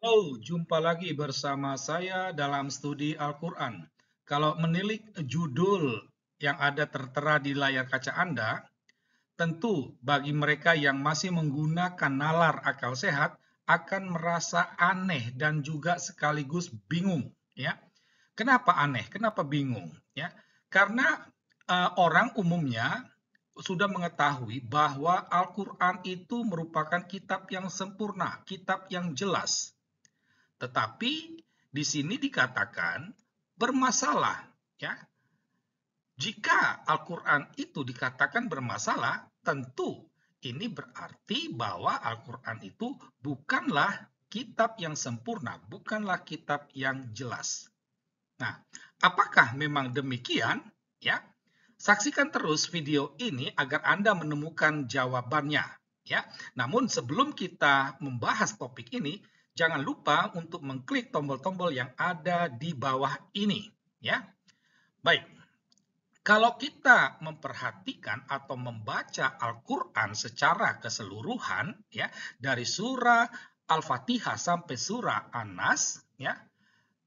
Halo, jumpa lagi bersama saya dalam studi Al-Quran. Kalau menilik judul yang ada tertera di layar kaca Anda, tentu bagi mereka yang masih menggunakan nalar akal sehat akan merasa aneh dan juga sekaligus bingung, ya. Kenapa aneh? Kenapa bingung? Ya, karena orang umumnya sudah mengetahui bahwa Al-Quran itu merupakan kitab yang sempurna, kitab yang jelas. Tetapi di sini dikatakan bermasalah, ya. Jika Al-Quran itu dikatakan bermasalah, tentu ini berarti bahwa Al-Quran itu bukanlah kitab yang sempurna, bukanlah kitab yang jelas. Nah, apakah memang demikian? Ya, saksikan terus video ini agar Anda menemukan jawabannya. Ya, namun sebelum kita membahas topik ini, jangan lupa untuk mengklik tombol-tombol yang ada di bawah ini. Ya, baik. Kalau kita memperhatikan atau membaca Al-Quran secara keseluruhan, ya, dari surah Al-Fatihah sampai surah An-Nas, ya,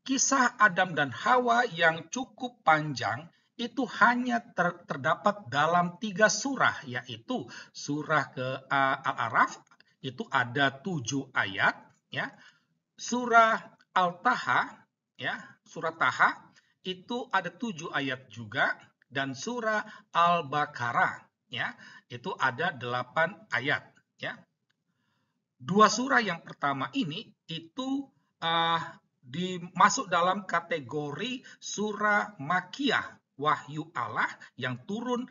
kisah Adam dan Hawa yang cukup panjang itu hanya terdapat dalam 3 surah, yaitu surah ke Al-Araf itu ada 7 ayat, ya. Surah Al-Taha, ya, surah Taha itu ada 7 ayat juga, dan surah Al-Baqarah, ya, itu ada 8 ayat, ya. Dua surah yang pertama ini itu dimasuk dalam kategori surah Makiyah, wahyu Allah yang turun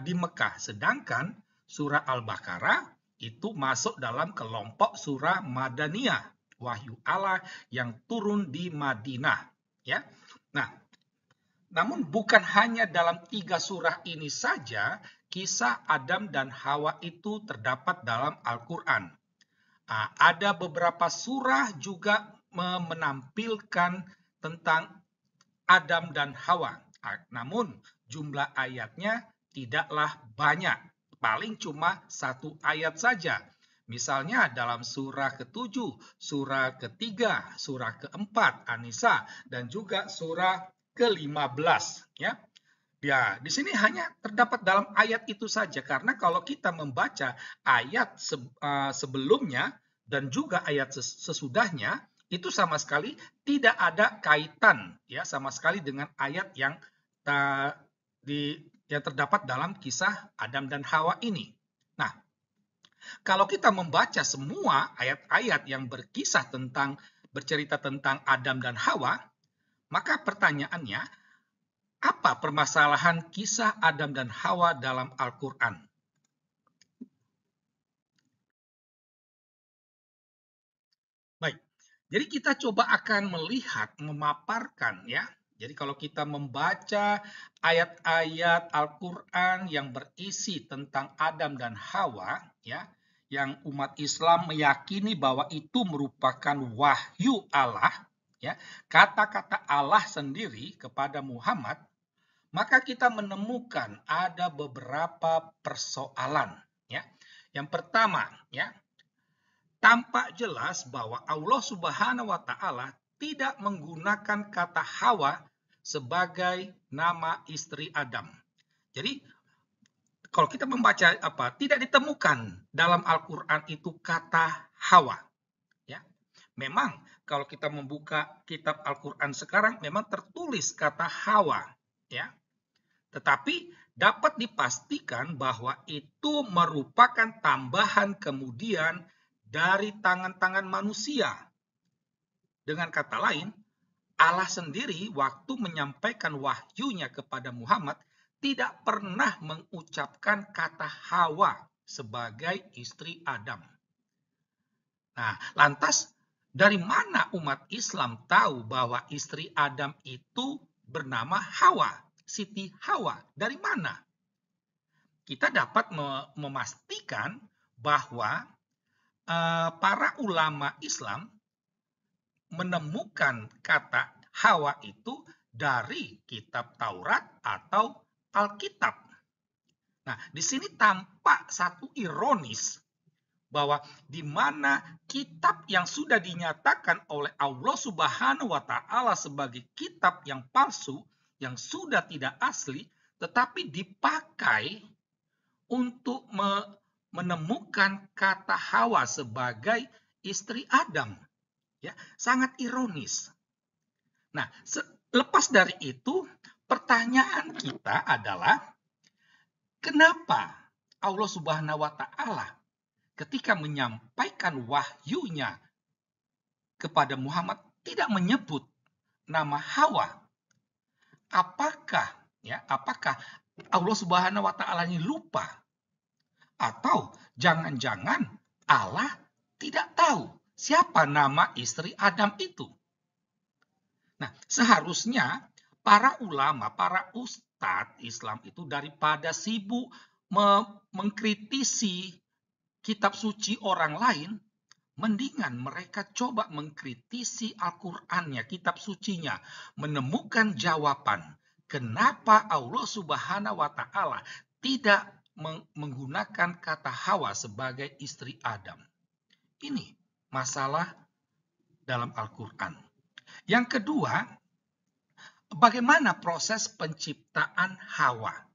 di Mekah. Sedangkan surah Al-Baqarah itu masuk dalam kelompok surah Madaniyah, wahyu Allah yang turun di Madinah. Ya, nah, namun bukan hanya dalam 3 surah ini saja kisah Adam dan Hawa itu terdapat dalam Al-Quran. Ada beberapa surah juga menampilkan tentang Adam dan Hawa. Namun jumlah ayatnya tidaklah banyak, paling cuma 1 ayat saja. Misalnya dalam surah ke-7, surah ke-3, surah ke-4 An-Nisa, dan juga surah ke-15. Ya, di sini hanya terdapat dalam ayat itu saja, karena kalau kita membaca ayat sebelumnya dan juga ayat sesudahnya, itu sama sekali tidak ada kaitan, ya, sama sekali dengan ayat yang terdapat dalam kisah Adam dan Hawa ini. Nah, kalau kita membaca semua ayat-ayat yang bercerita tentang Adam dan Hawa, maka pertanyaannya, apa permasalahan kisah Adam dan Hawa dalam Al-Quran? Baik, jadi kita coba akan melihat, memaparkan, ya. Jadi kalau kita membaca ayat-ayat Al-Quran yang berisi tentang Adam dan Hawa, ya, yang umat Islam meyakini bahwa itu merupakan wahyu Allah, ya, kata-kata Allah sendiri kepada Muhammad, maka kita menemukan ada beberapa persoalan, ya. Yang pertama, ya, tampak jelas bahwa Allah Subhanahu wa taala tidak menggunakan kata Hawa sebagai nama istri Adam. Jadi kalau kita membaca tidak ditemukan dalam Al-Qur'an itu kata Hawa, ya. Memang kalau kita membuka kitab Al-Qur'an sekarang memang tertulis kata Hawa, ya. Tetapi dapat dipastikan bahwa itu merupakan tambahan kemudian dari tangan-tangan manusia. Dengan kata lain, Allah sendiri waktu menyampaikan wahyunya kepada Muhammad tidak pernah mengucapkan kata Hawa sebagai istri Adam. Nah, lantas dari mana umat Islam tahu bahwa istri Adam itu bernama Hawa, Siti Hawa? Dari mana? Kita dapat memastikan bahwa para ulama Islam menemukan kata Hawa itu dari kitab Taurat atau Alkitab. Nah, di sini tampak satu ironis bahwa di mana kitab yang sudah dinyatakan oleh Allah Subhanahu wa taala sebagai kitab yang palsu, yang sudah tidak asli, tetapi dipakai untuk menemukan kata Hawa sebagai istri Adam. Ya, sangat ironis. Nah, lepas dari itu, pertanyaan kita adalah kenapa Allah Subhanahu wa taala ketika menyampaikan wahyunya kepada Muhammad tidak menyebut nama Hawa? Apakah Allah Subhanahu wa taala ini lupa? Atau jangan-jangan Allah tidak tahu siapa nama istri Adam itu? Nah, seharusnya para ulama, para ustadz Islam itu daripada sibuk mengkritisi kitab suci orang lain, mendingan mereka coba mengkritisi Al-Qur'annya, kitab sucinya, menemukan jawaban kenapa Allah Subhanahu wa taala tidak menggunakan kata Hawa sebagai istri Adam. Ini masalah dalam Al-Qur'an. Yang kedua, bagaimana proses penciptaan Hawa?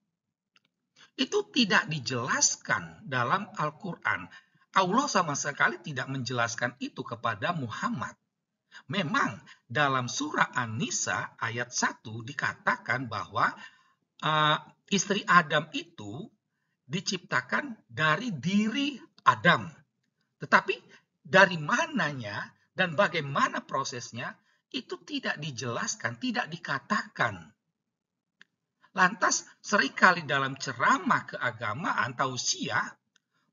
Itu tidak dijelaskan dalam Al-Quran. Allah sama sekali tidak menjelaskan itu kepada Muhammad. Memang dalam surah An-Nisa ayat 1 dikatakan bahwa istri Adam itu diciptakan dari diri Adam. Tetapi dari mananya dan bagaimana prosesnya itu tidak dijelaskan, tidak dikatakan. Lantas seringkali dalam ceramah keagamaan tausiah,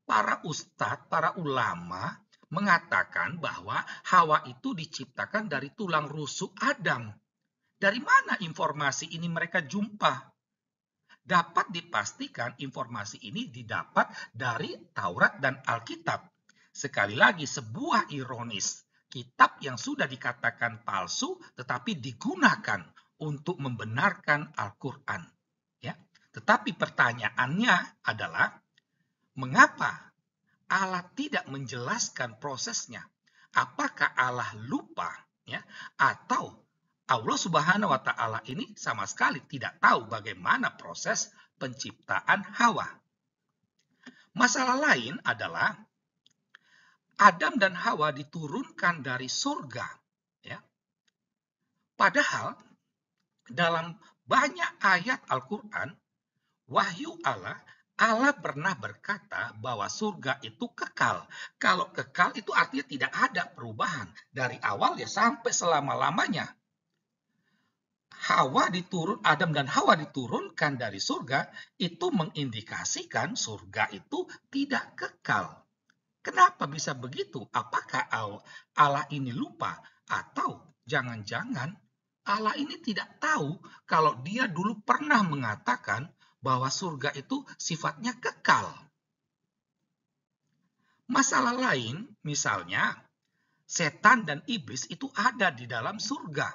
para ustadz, para ulama mengatakan bahwa Hawa itu diciptakan dari tulang rusuk Adam. Dari mana informasi ini mereka jumpa? Dapat dipastikan informasi ini didapat dari Taurat dan Alkitab. Sekali lagi, sebuah ironis. Kitab yang sudah dikatakan palsu tetapi digunakan untuk membenarkan Al-Qur'an. Ya. Tetapi pertanyaannya adalah mengapa Allah tidak menjelaskan prosesnya? Apakah Allah lupa ya atau Allah Subhanahu wa taala ini sama sekali tidak tahu bagaimana proses penciptaan Hawa? Masalah lain adalah Adam dan Hawa diturunkan dari surga. Ya. Padahal dalam banyak ayat Al-Quran, wahyu Allah pernah berkata bahwa surga itu kekal. Kalau kekal itu artinya tidak ada perubahan. Dari awal ya sampai selama-lamanya. Adam dan Hawa diturunkan dari surga, itu mengindikasikan surga itu tidak kekal. Kenapa bisa begitu? Apakah Allah ini lupa? Atau jangan-jangan Allah ini tidak tahu kalau dia dulu pernah mengatakan bahwa surga itu sifatnya kekal. Masalah lain, misalnya, setan dan iblis itu ada di dalam surga.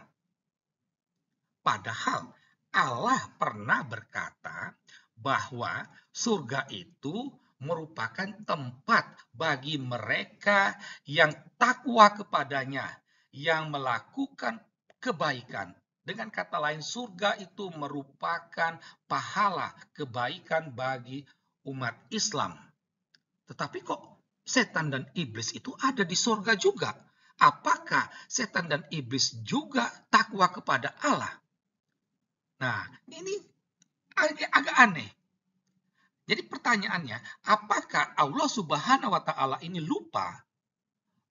Padahal Allah pernah berkata bahwa surga itu merupakan tempat bagi mereka yang takwa kepadanya, yang melakukan kebaikan. Dengan kata lain, surga itu merupakan pahala kebaikan bagi umat Islam. Tetapi kok setan dan iblis itu ada di surga juga? Apakah setan dan iblis juga takwa kepada Allah? Nah, ini agak aneh. Jadi pertanyaannya, apakah Allah Subhanahu wa taala ini lupa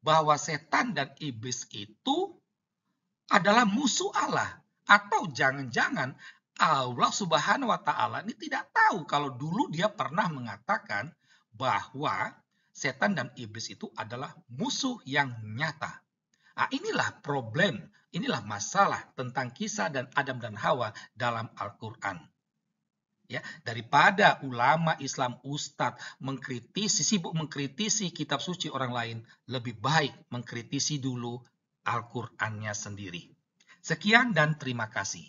bahwa setan dan iblis itu adalah musuh Allah? Atau jangan-jangan Allah Subhanahu wa taala ini tidak tahu kalau dulu dia pernah mengatakan bahwa setan dan iblis itu adalah musuh yang nyata. Nah, inilah problem, inilah masalah tentang kisah dan Adam dan Hawa dalam Al-Quran. Ya, daripada ulama Islam ustadz sibuk mengkritisi kitab suci orang lain, lebih baik mengkritisi dulu Al-Qur'annya sendiri. Sekian dan terima kasih.